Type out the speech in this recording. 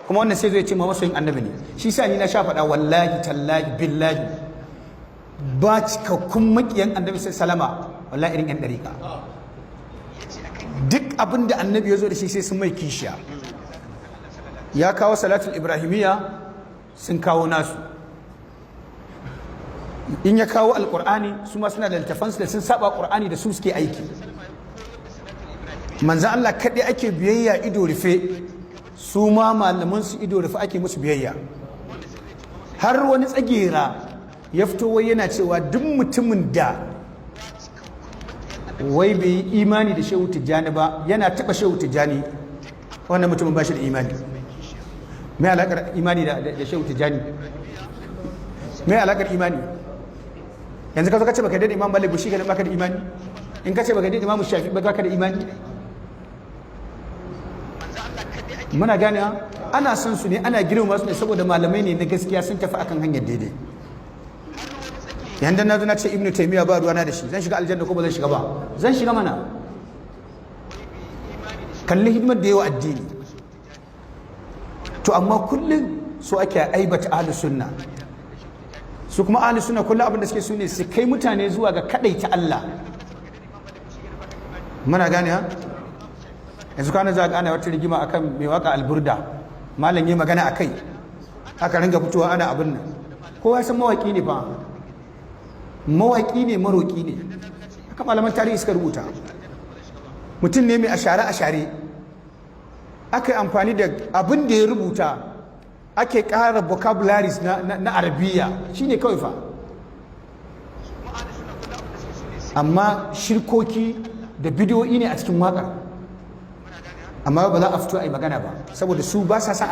kuma wannan sai zai ce ma masoyin annabi ne. Shi sa ni na sha faɗa wallahi tallahi billahi ba cikakkun makiyan annabi sallama wallahi irin yan dariƙa. Duk abin da annabi ya zo da shi sai sun mai kishiya. Ya kawo salatul ibrahimiyya sun kawo nasu, in ya kawo alƙur'ani su ma suna da littafansu da sun saba ƙur'ani da su suke aiki. Manzan Allah kaɗai ake biyayya ido rufe, su ma malaman su ido rufe ake musu biyayya. Har wani tsagera ya fito wai yana cewa duk mutumin da wai bai yi imani da shehu tijjani ba yana taɓa shehu tijjani, wannan mutumin ba shi da imani. Mai alaƙar imani da shehu tijjani? Mai alaƙar imani? Yanzu ka zo ka ce baka da imam Malik ba shi ganin baka da imani? In ka ce baka da imam Shafi ba baka da imani? Muna gane ana son su ne, ana girma su ne saboda malamai ne na gaskiya sun tafi akan hanyar daidai. Yanda na zo na ce Ibn Taymiyyah ba ruwana da shi, zan shiga aljanna ko ba zan shiga ba? Zan shiga mana. Kalli hidimar da yawa addini. To amma kullum so ake aibata ahlus sunna. Su kuma ahlus sunna kullum abin da suke so ne su kai mutane zuwa ga kadaita Allah. Muna gane ha? Yanzu kana za ga ana wata rigima akan mai waka alburda, malam yi magana akai, aka ringa fitowa ana abin nan. Kowa san mawaki ne fa, mawaki ne maroki ne, haka malaman tarihi suka rubuta. Mutum ne mai ashare aka yi amfani da abin da ya rubuta ake ƙara vocabularies na arabiya shine kawai fa. Amma shirkoki da bidiyoyi ne a cikin waƙar, amma ba za a fito a yi magana ba saboda su ba sa sa